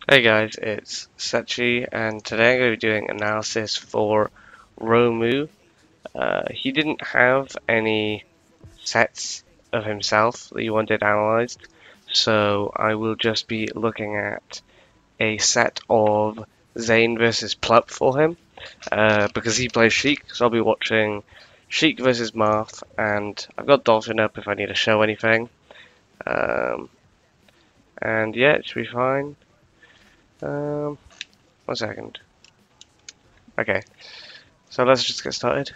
Hey guys, it's Sechi, and today I'm going to be doing analysis for Romu. He didn't have any sets of himself that he wanted analyzed, so I will just be looking at a set of Zain versus Plup for him, because he plays Sheik, so I'll be watching Sheik versus Marth, and I've got Dolphin up if I need to show anything. Um, and yeah, it should be fine. 1 second. Okay. So let's just get started.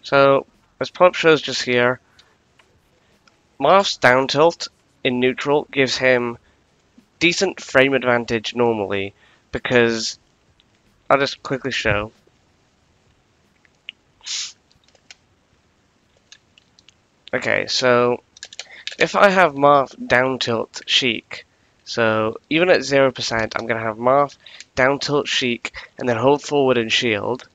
So, as Plup shows just here, Marth's down tilt in neutral gives him decent frame advantage normally, because I'll just quickly show. Okay, so if I have Marth down tilt Sheik, so even at 0%, I'm going to have Marth down tilt Sheik and then hold forward and shield.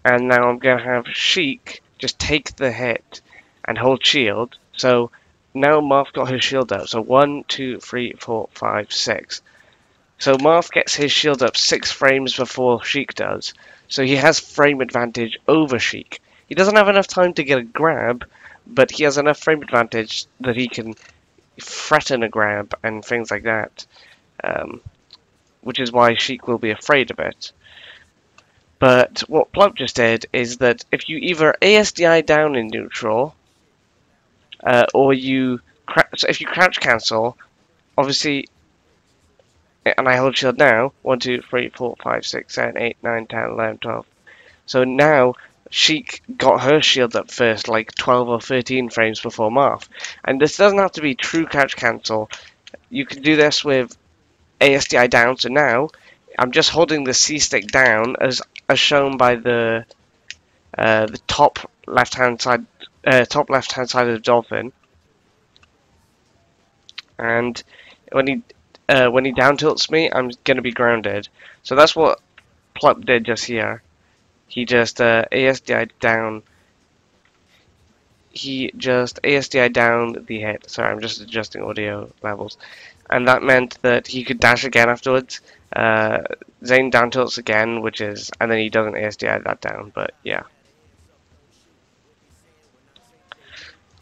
And now I'm going to have Sheik just take the hit and hold shield. So now Marth got his shield up. So 1, 2, 3, 4, 5, 6. So Marth gets his shield up 6 frames before Sheik does. So he has frame advantage over Sheik. He doesn't have enough time to get a grab, but he has enough frame advantage that he can threaten a grab and things like that. Which is why Sheik will be afraid of it. But what Plup just did is that if you either ASDI down in neutral, or so if you crouch cancel, obviously, and I hold shield now, 1, 2, 3, 4, 5, 6, 7, 8, 9, 10, 11, 12. So now Sheik got her shield up first, like 12 or 13 frames before Marth. And this doesn't have to be true crouch cancel. You can do this with ASDI down. So now I'm just holding the C stick down as shown by the top left hand side of the dolphin, and when he down tilts me, I'm gonna be grounded. So that's what Plup did just here. He just ASDI down. He just ASDI down the hit. Sorry, I'm just adjusting audio levels, and that meant that he could dash again afterwards. Zain down tilts again, and then he doesn't ASDI that down. But yeah.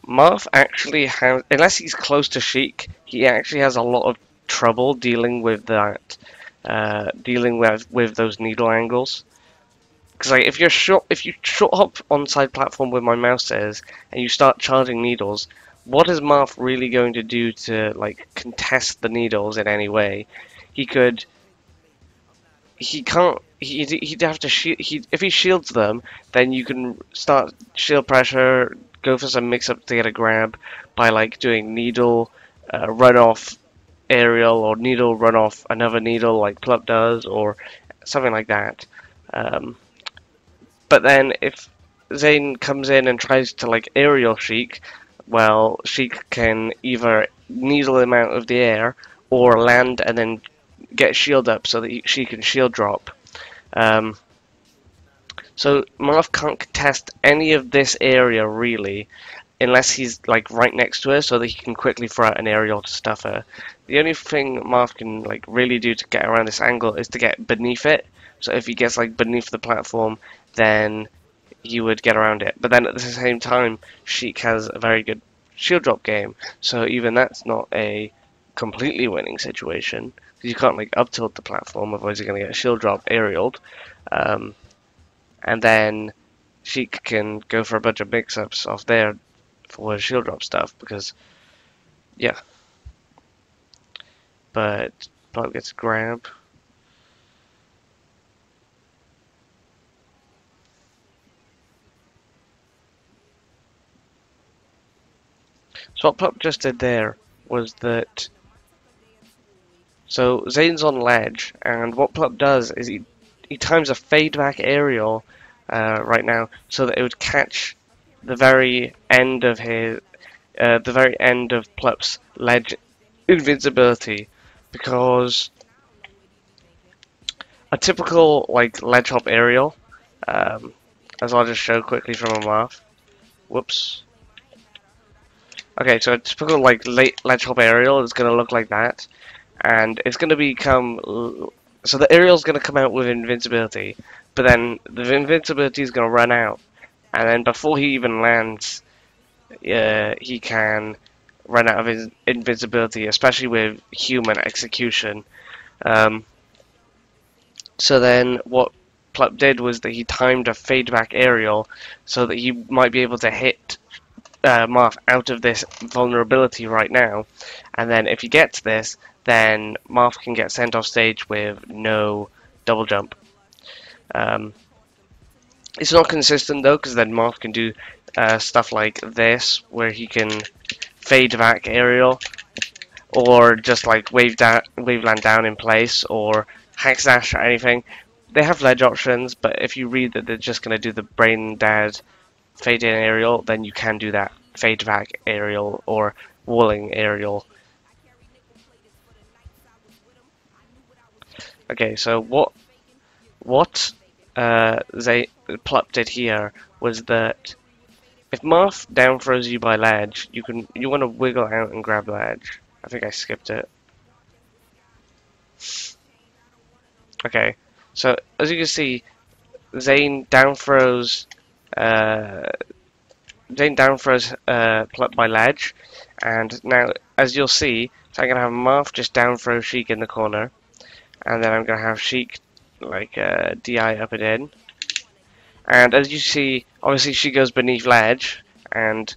Marth actually has, unless he's close to Sheik, he actually has a lot of trouble dealing with that, dealing with those needle angles. Because like if you short hop on side platform with my mouse is, and you start charging needles, what is Marth really going to do to like contest the needles in any way? He could. He can't. He'd have to shield. If he shields them, then you can start shield pressure, go for some mix-up to get a grab by like doing needle run off aerial or needle run off another needle like Plup does or something like that. But then if Zain comes in and tries to like aerial Sheik, well, Sheik can either needle him out of the air or land and then get shield up so that she can shield drop. Um, so Marth can't contest any of this area really, unless he's like right next to her, so that he can quickly throw out an aerial to stuff her. The only thing Marth can like really do to get around this angle is to get beneath it. So if he gets like beneath the platform, then he would get around it. But then at the same time, Sheik has a very good shield drop game, so even that's not a completely winning situation. You can't like up tilt the platform, otherwise you're going to get a shield drop aerialed. And then Sheik can go for a bunch of mix-ups off there for shield drop stuff, because, yeah. But Plup gets a grab. So what Plup just did there was that. So Zane's on ledge, and what Plup does is he times a fade back aerial right now so that it would catch the very end of Plup's ledge invincibility, because a typical like ledge hop aerial, as I'll just show quickly from a Marth. Whoops. Okay, so a typical like late ledge hop aerial is going to look like that, and it's going to become so the aerial's going to come out with invincibility, but then the invincibility is going to run out, and then before he even lands, he can run out of his invincibility, especially with human execution. Um, so then what Plup did was that he timed a fade back aerial so that he might be able to hit Marth out of this vulnerability right now, and then if he gets this, then Marth can get sent off stage with no double jump. Um, it's not consistent though, because then Marth can do stuff like this, where he can fade back aerial, or just like wave land down in place, or hack slash or anything. They have ledge options, but if you read that they're just going to do the brain dead fade in aerial, then you can do that fade back aerial or walling aerial. Okay, so what Plup did here was that if Marth down throws you by ledge, you want to wiggle out and grab ledge. I think I skipped it. Okay, so as you can see, Zain down throws Plup by ledge, and now as you'll see, so I'm gonna have Marth just down throw Sheik in the corner, and then I'm gonna have Sheik like DI up and in, and as you see, obviously she goes beneath ledge, and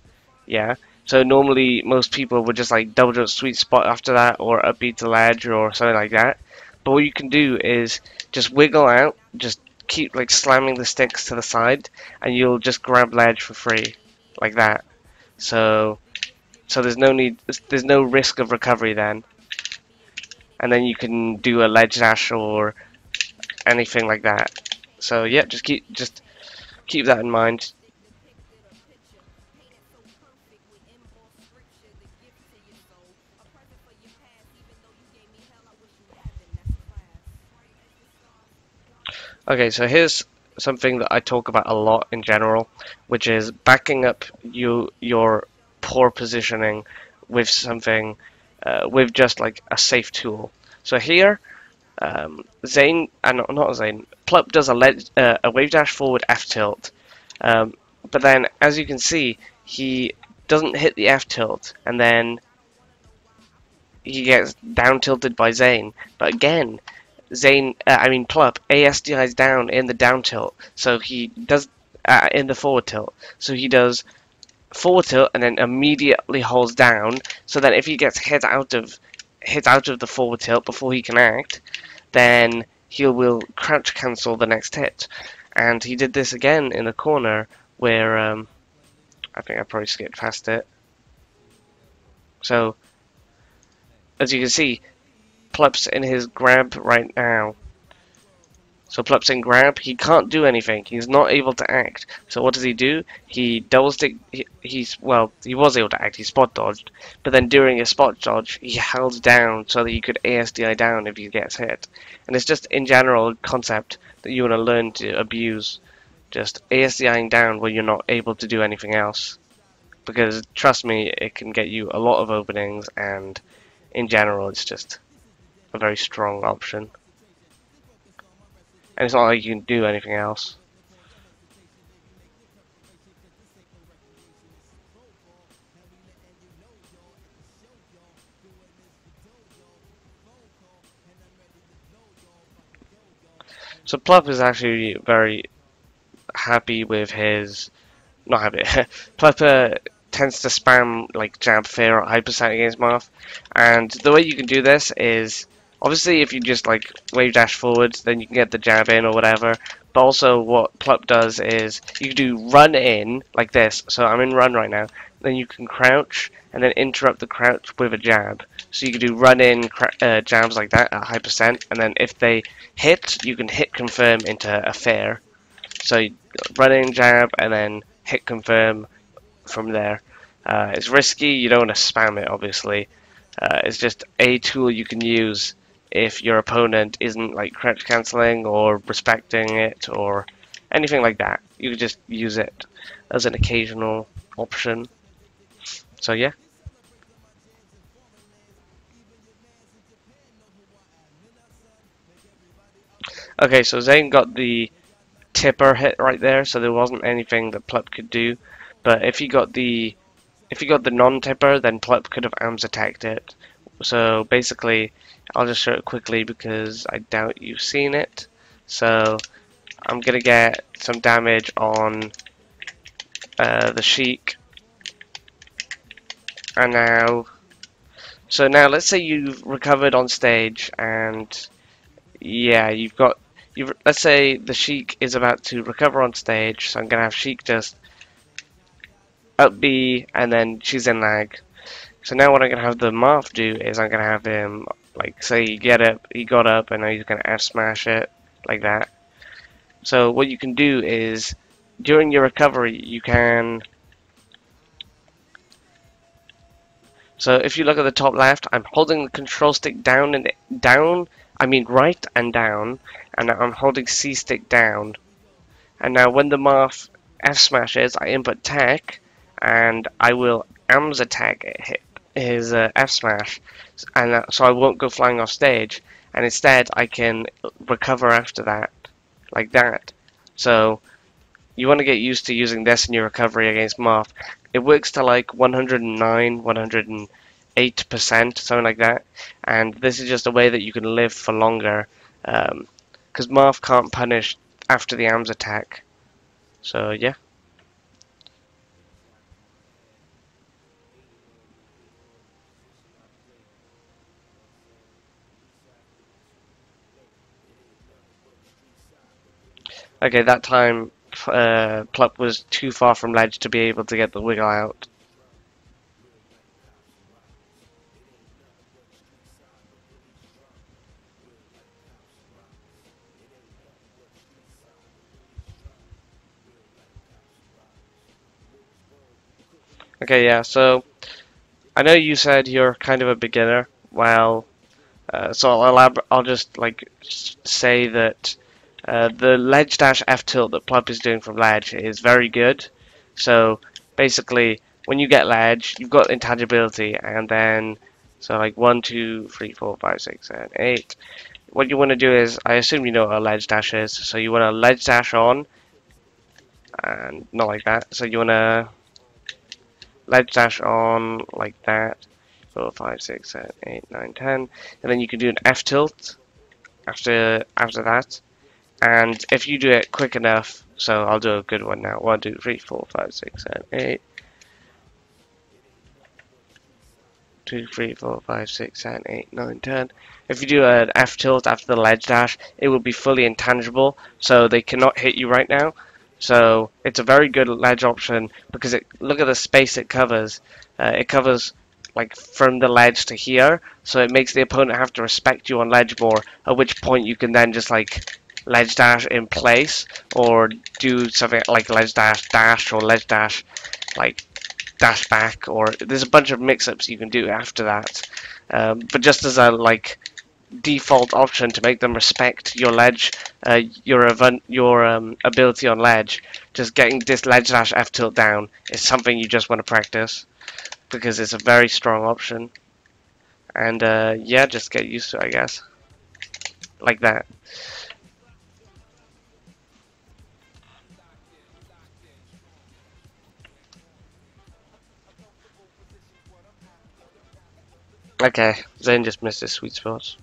yeah. So normally most people would just like double jump sweet spot after that, or upbeat to ledge, or something like that. But what you can do is just wiggle out, just keep like slamming the sticks to the side, and you'll just grab ledge for free, like that. So there's no risk of recovery then, and then you can do a ledge dash or anything like that. So yeah, just keep that in mind. Okay, so here's something that I talk about a lot in general, which is backing up your poor positioning with something, with just like a safe tool. So here, Zain, not Zain, Plup does a wave dash forward F tilt, but then as you can see, he doesn't hit the F tilt, and then he gets down tilted by Zain. But again, Plup ASDI's down in the down tilt, so he does in the forward tilt. So he does forward tilt and then immediately holds down. So that if he gets hit out of the forward tilt before he can act, then he will crouch cancel the next hit. And he did this again in the corner where I think I probably skipped past it. So as you can see, Plup's in his grab right now. So Plup's in grab, he can't do anything, he's not able to act. So what does he do? He double stick, he was able to act, he spot dodged, but then during his spot dodge, he held down so that he could ASDI down if he gets hit. And it's just in general a concept that you want to learn to abuse, just ASDIing down when you're not able to do anything else. Because trust me, it can get you a lot of openings, and in general it's just a very strong option. And it's not like you can do anything else. So Plup is actually very happy with his... not happy. Plup tends to spam like jab fair or hyperset against Marth. And the way you can do this is... obviously, if you just like wave dash forwards, then you can get the jab in or whatever. But also, what Plup does is you can do run in like this. So I'm in run right now. Then you can crouch and then interrupt the crouch with a jab. So you can do run in jabs like that at high percent, and then if they hit, you can hit confirm into a fair. So you run in jab and then hit confirm from there. It's risky. You don't want to spam it, obviously. It's just a tool you can use if your opponent isn't like crouch cancelling or respecting it or anything like that. You can just use it as an occasional option. So yeah. Okay, so Zain got the tipper hit right there, so there wasn't anything that Plup could do. But if he got the non-tipper, then Plup could have arms attacked it. So basically, I'll just show it quickly because I doubt you've seen it. So I'm gonna get some damage on the Sheik, and now let's say you've recovered on stage, and yeah, let's say the Sheik is about to recover on stage, so I'm gonna have Sheik just up B, and then she's in lag. So now what I'm gonna have the Marth do is I'm gonna have him, like, say he got up, and now he's gonna F smash it like that. So what you can do is during your recovery you can. So if you look at the top left, I'm holding the control stick down and down. I mean right and down, and I'm holding C stick down. And now when the Marth F smashes, I input tech, and I will AMS attack his F smash, and so I won't go flying off stage, and instead I can recover after that, like that. So you want to get used to using this in your recovery against Marth. It works to like 109, 108%, something like that, and this is just a way that you can live for longer, because Marth can't punish after the AMS attack. So yeah. Okay, that time Plup was too far from ledge to be able to get the wiggle out. Okay, yeah, so I know you said you're kind of a beginner. Well, so I'll just like say that the ledge dash F tilt that Plup is doing from ledge is very good. So basically, when you get ledge, you've got intangibility, and then so like 1, 2, 3, 4, 5, 6, 7, 8. What you want to do is, I assume you know what a ledge dash is. So you want to ledge dash on, and not like that. So you want to ledge dash on like that. 4, 5, 6, 7, 8, 9, 10, and then you can do an F tilt after that. And if you do it quick enough, so I'll do a good one now. 1, 2, 3, 4, 5, 6, 7, 8. 2, 3, 4, 5, 6, 7, 8, 9, 10. If you do an F tilt after the ledge dash, it will be fully intangible, so they cannot hit you right now. So it's a very good ledge option because look at the space it covers. It covers like from the ledge to here, so it makes the opponent have to respect you on ledge more, at which point you can then just like ledge dash in place, or do something like ledge dash dash, or ledge dash like dash back, or there's a bunch of mix-ups you can do after that. But just as a like default option to make them respect your ledge, your ability on ledge, just getting this ledge dash F tilt down is something you just want to practice, because it's a very strong option. And yeah, just get used to it, I guess. Like that. Okay, Zain just missed his sweet spots.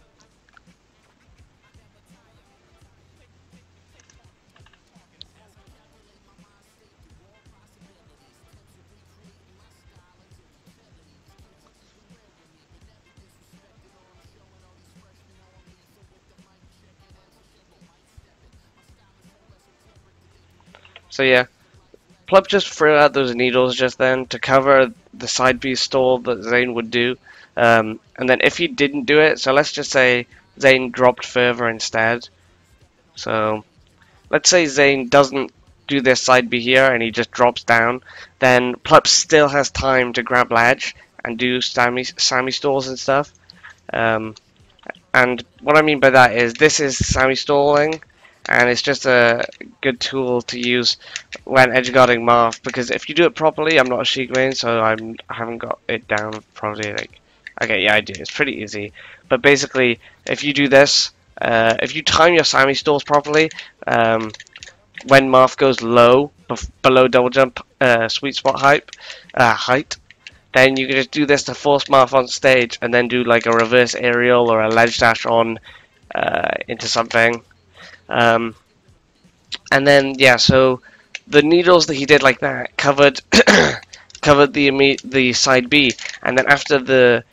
So yeah, Plup just threw out those needles just then to cover the side B stall that Zain would do. And then if he didn't do it, so let's just say Zain dropped further instead. So let's say Zain doesn't do this side B here and he just drops down, then Plup still has time to grab ledge and do Sammy stalls and stuff. And what I mean by that is this is Sammy stalling, and it's just a good tool to use when edgeguarding Marth, because if you do it properly, I'm not a Sheik main, so I haven't got it down properly. Like, okay, yeah, I do. It's pretty easy, but basically, if you do this, If you time your Sammy stalls properly, when Marth goes low, below double jump sweet spot height, then you can just do this to force Marth on stage, and then do like a reverse aerial or a ledge dash on into something. And then yeah, so the needles that he did like that covered covered the side B, and then after the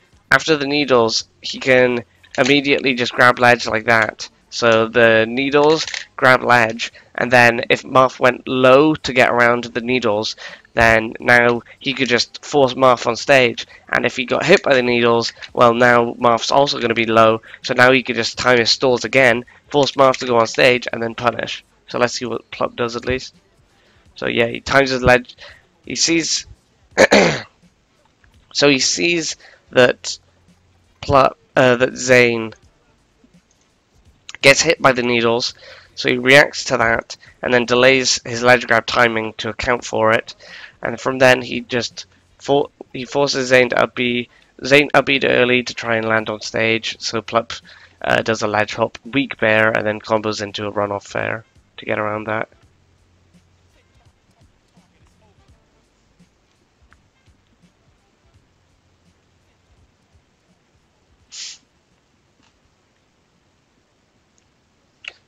needles, he can immediately just grab ledge like that. So the needles grab ledge, and then if Marth went low to get around the needles, then now he could just force Marth on stage. And if he got hit by the needles, well, now Marth's also going to be low, so now he could just time his stalls again, force Marth to go on stage, and then punish. So let's see what Plup does at least. So yeah, he times his ledge. He sees so he sees that that Zain gets hit by the needles, so he reacts to that and then delays his ledge grab timing to account for it. And from then he just forces Zain to up B. Zain up B early to try and land on stage. So Plup does a ledge hop, weak bear, and then combos into a run off fair to get around that.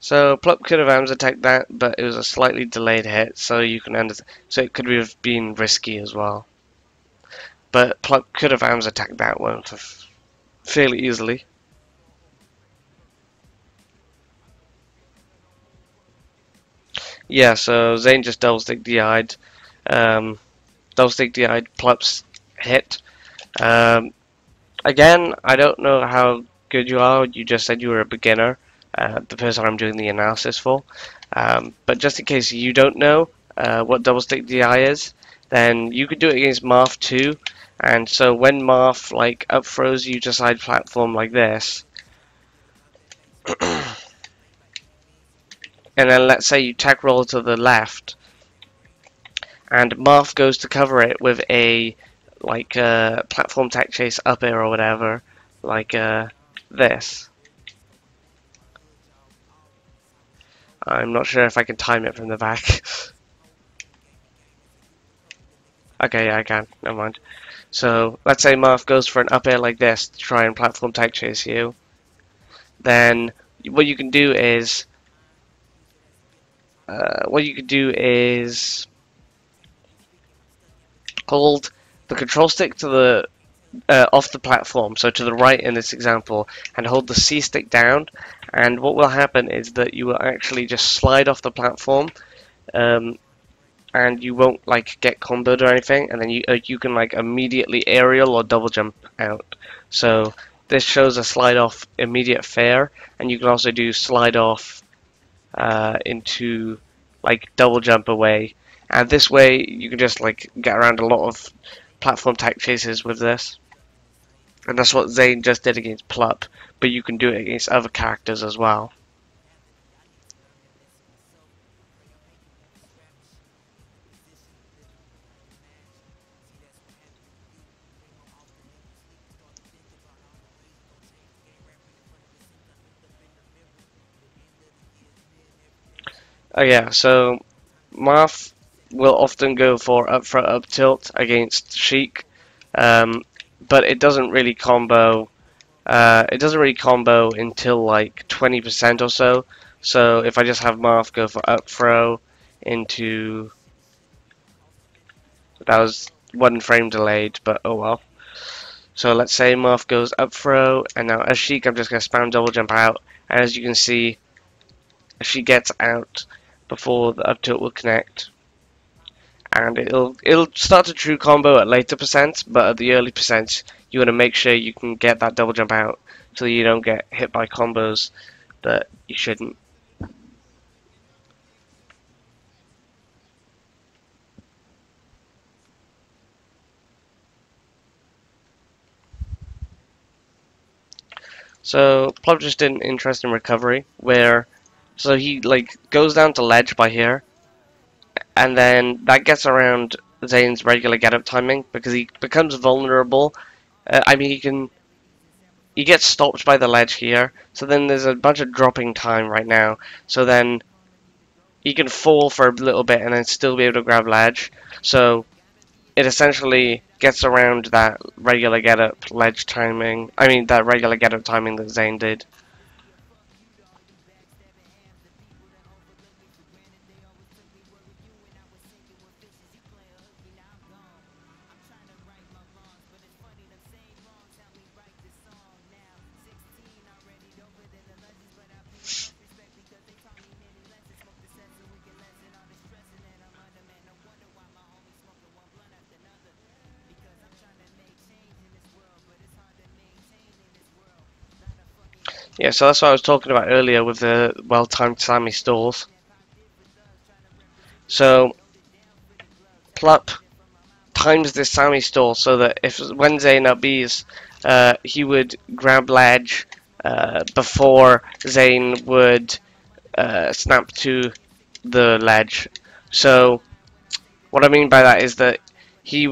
So Plup could have arms attacked that, but it was a slightly delayed hit, so you can so it could have been risky as well. But Plup could have arms attacked that one fairly easily. Yeah, so Zain just double stick DI'd. Double stick DI'd Plup's hit. Again, I don't know how good you are. You just said you were a beginner. The person I'm doing the analysis for. But just in case you don't know what double stick DI is, then you could do it against Marth too. And so when Marth like up throws you to side platform like this, and then let's say you tech roll to the left, and Marth goes to cover it with a like platform tech chase up air or whatever, like this. I'm not sure if I can time it from the back. Okay, yeah, I can. Never mind. So let's say Marth goes for an up air like this to try and platform tech chase you. Then what you can do is hold the control stick to the off the platform, so to the right in this example, and hold the C stick down. And what will happen is that you will actually just slide off the platform, and you won't like get comboed or anything. And then you can like immediately aerial or double jump out. So this shows a slide off immediate fair, and you can also do slide off into like double jump away. And this way you can just like get around a lot of platform tech chases with this. And that's what Zain just did against Plup, but you can do it against other characters as well. Oh yeah, so Marth will often go for up front up tilt against Sheik, but it doesn't really combo. It doesn't really combo until like 20% or so. So if I just have Marth go for up throw into, that was one frame delayed, but oh well. So let's say Marth goes up throw, and now as Sheik I'm just going to spam double jump out, and as you can see, if she gets out before the up tilt will connect, and it'll start a true combo at later percents, but at the early percents you want to make sure you can get that double jump out so you don't get hit by combos that you shouldn't. So Plup just did an interesting recovery where so he like goes down to ledge by here, and then that gets around Zayn's regular get up timing because he becomes vulnerable. I mean he gets stopped by the ledge here. So then there's a bunch of dropping time right now. So then he can fall for a little bit and then still be able to grab ledge. So it essentially gets around that regular get up ledge timing. I mean, that regular get up timing that Zain did. Yeah, so that's what I was talking about earlier with the well-timed Sammy stalls. So Plup times this Sammy stall so that if when Zain up Bs, he would grab ledge before Zain would snap to the ledge. So what I mean by that is that he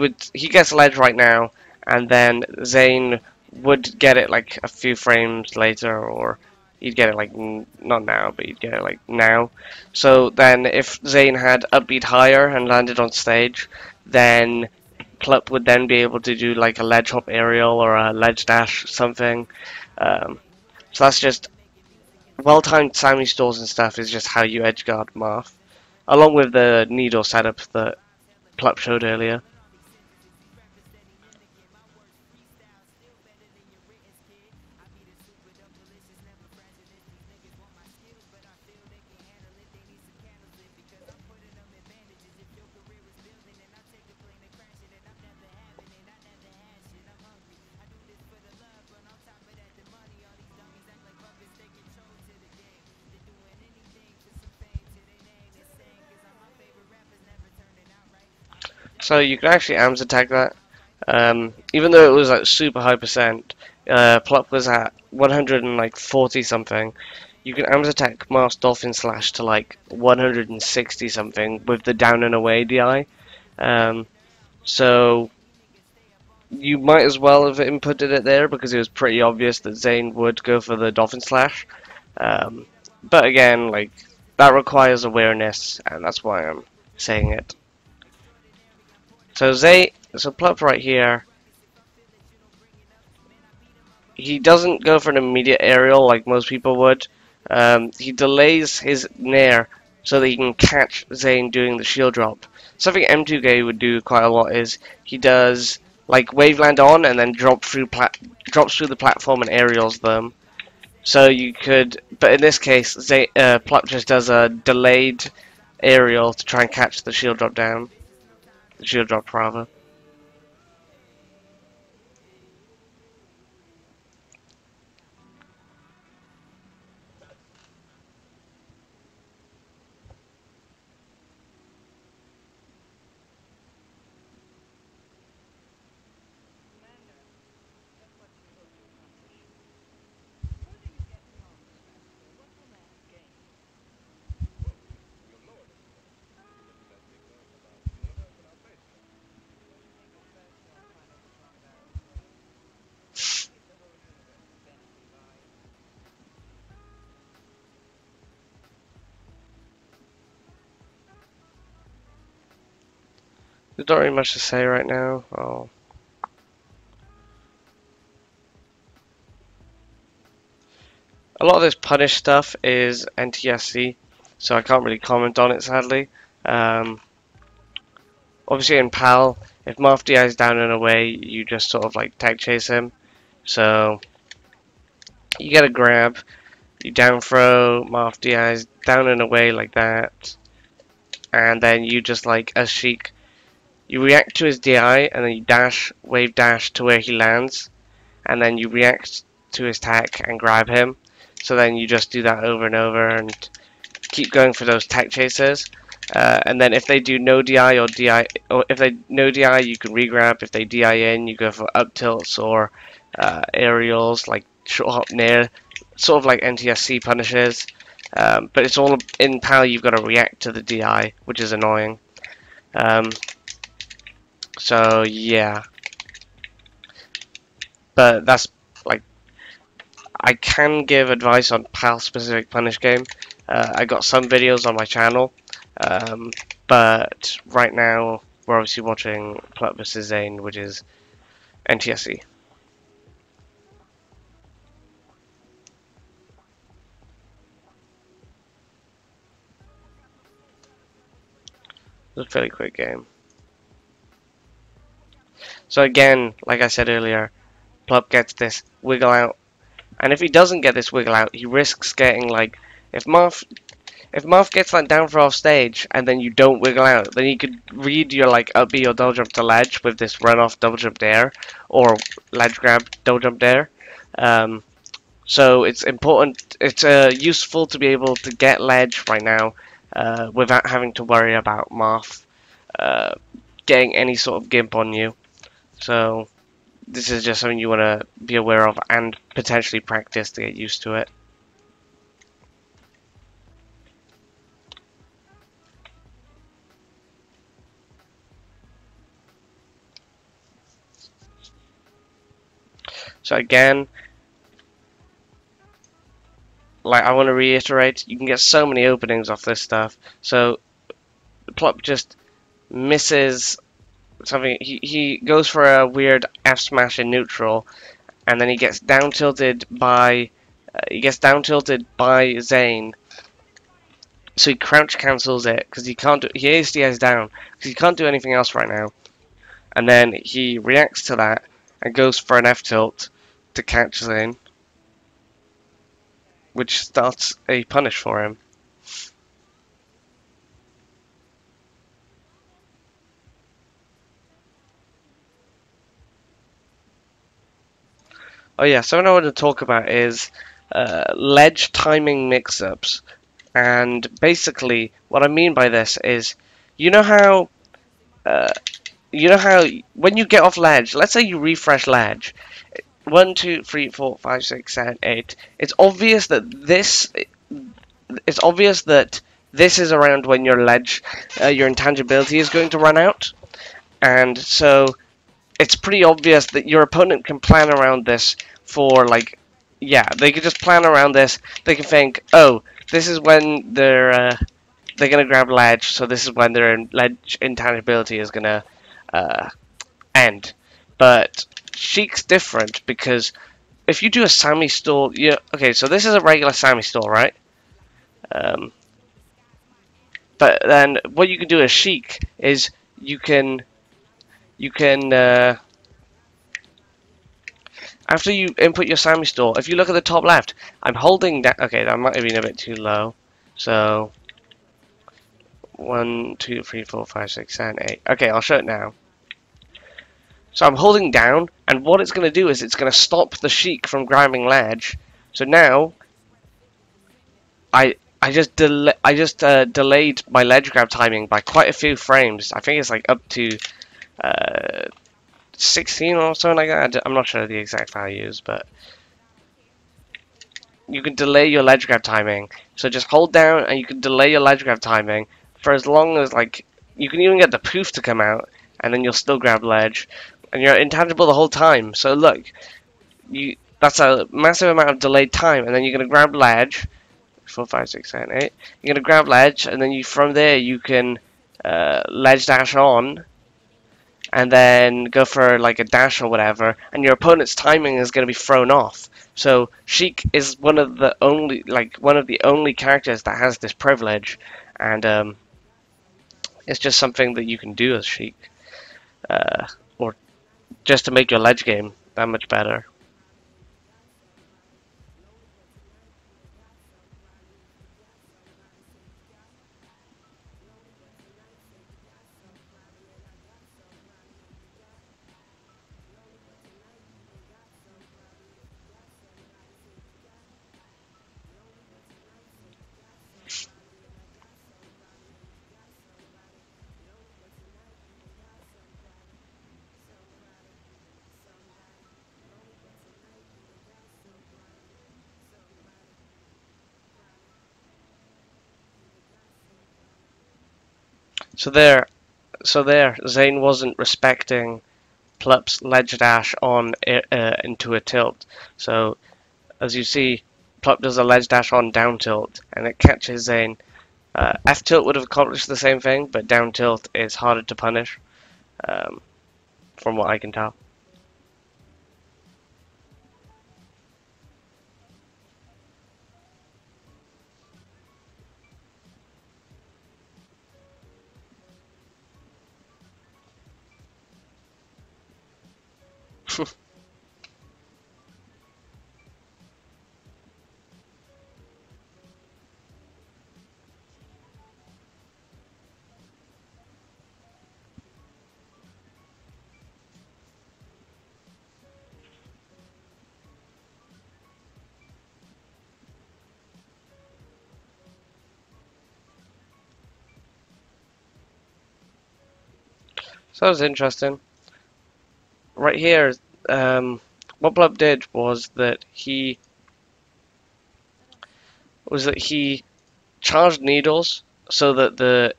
gets ledge right now, and then Zain would get it like a few frames later, or he'd get it like not now, but he'd get it like now. So then, if Zain had upbeat higher and landed on stage, then Plup would then be able to do like a ledge hop aerial or a ledge dash something. So that's just well-timed Sammy stalls and stuff is just how you edge guard Marth, along with the needle setup that Plup showed earlier. So you can actually AMS attack that. Even though it was like super high percent, Plup was at 140 something. You can AMS attack Marth's Dolphin Slash to like 160 something with the down and away DI. So you might as well have inputted it there because it was pretty obvious that Zain would go for the Dolphin Slash. But again, like that requires awareness, and that's why I'm saying it. So Plup right here, he doesn't go for an immediate aerial like most people would. He delays his nair so that he can catch Zain doing the shield drop. Something M2K would do quite a lot is he does like wave land on and then drops through the platform and aerials them. So you could, but in this case, Plup just does a delayed aerial to try and catch the shield drop down. The shield drop rather. There's not really much to say right now. Oh. A lot of this punish stuff is NTSC, so I can't really comment on it sadly. Obviously in PAL, if Marth DI's down and away, you just sort of like tag chase him. So you get a grab, you down throw, Marth DI's down and away like that, and then you just like as Sheik, you react to his DI and then you dash, wave dash to where he lands, and then you react to his tack and grab him. So then you just do that over and over and keep going for those tack chases. And then if they do no DI or DI, or if they no DI, you can regrab. If they DI in, you go for up tilts or aerials like short hop near, sort of like NTSC punishes. But it's all in PAL. You've got to react to the DI, which is annoying. So yeah, but that's like I can give advice on PAL specific punish game. I got some videos on my channel, um, but right now we're obviously watching Plup vs Zain, which is NTSC. It's a fairly quick game. So again, like I said earlier, Plup gets this wiggle out, and if he doesn't get this wiggle out, he risks getting like if Marth gets like down for off stage and then you don't wiggle out, then you could read your like up B or double jump to ledge with this run off double jump dare or ledge grab double jump dare. So it's important, it's useful to be able to get ledge right now without having to worry about Marth uh, getting any sort of gimp on you. So this is just something you want to be aware of and potentially practice to get used to it. So again, like I want to reiterate, you can get so many openings off this stuff. So Plup just misses something. He goes for a weird F smash in neutral, and then he gets down tilted by Zain. So he crouch cancels it because he can't do. He ASDS down because he can't do anything else right now. And then he reacts to that and goes for an F tilt to catch Zain, which starts a punish for him. Oh yeah, something I want to talk about is ledge timing mix-ups. And basically, what I mean by this is, you know how, when you get off ledge, let's say you refresh ledge, 1, 2, 3, 4, 5, 6, 7, 8. It's obvious that this is around when your ledge, your intangibility is going to run out, and so it's pretty obvious that your opponent can plan around this for like, yeah, they could just plan around this. They can think, oh, this is when they're gonna grab ledge, so this is when their ledge intangibility is gonna end. But Sheik's different because if you do a Sammy stall, yeah, okay, so this is a regular Sammy stall, right? But then what you can do as Sheik is you can after you input your Sammy stall, if you look at the top left, I'm holding down. Okay, that might have been a bit too low. So 1, 2, 3, 4, 5, 6, 7, 8. Okay, I'll show it now. So I'm holding down, and what it's going to do is it's going to stop the Sheik from grabbing ledge. So now I just delayed my ledge grab timing by quite a few frames. I think it's like up to 16 or something like that. I'm not sure the exact values, but you can delay your ledge grab timing. So just hold down and you can delay your ledge grab timing for as long as, like, you can even get the poof to come out and then you'll still grab ledge and you're intangible the whole time. So look, that's a massive amount of delayed time, and then you're going to grab ledge 4, 5, 6, 7, 8. You're going to grab ledge, and then from there you can ledge dash on and then go for like a dash or whatever, and your opponent's timing is going to be thrown off. So Sheik is one of the only characters that has this privilege, and it's just something that you can do as Sheik, or just to make your ledge game that much better. So there, Zain wasn't respecting Plup's ledge dash on into a tilt. So as you see, Plup does a ledge dash on down tilt, and it catches Zain. F tilt would have accomplished the same thing, but down tilt is harder to punish, um, from what I can tell. So that was interesting. Right here, what Plup did was that he charged needles so that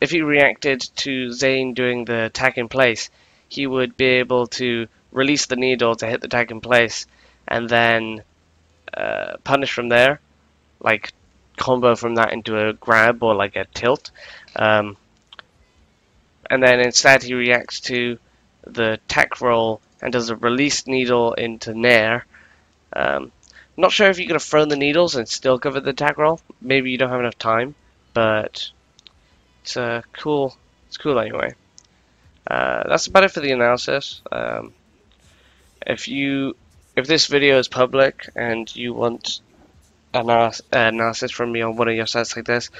if he reacted to Zain doing the tag in place, he would be able to release the needle to hit the tag in place, and then punish from there, like combo from that into a grab or like a tilt. Um, and then instead he reacts to the tech roll and does a release needle into Nair. Not sure if you could have thrown the needles and still covered the tech roll. Maybe you don't have enough time, but it's cool. It's cool anyway. That's about it for the analysis. If this video is public and you want analysis from me on one of your sets like this,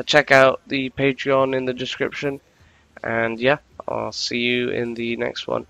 check out the Patreon in the description. And yeah, I'll see you in the next one.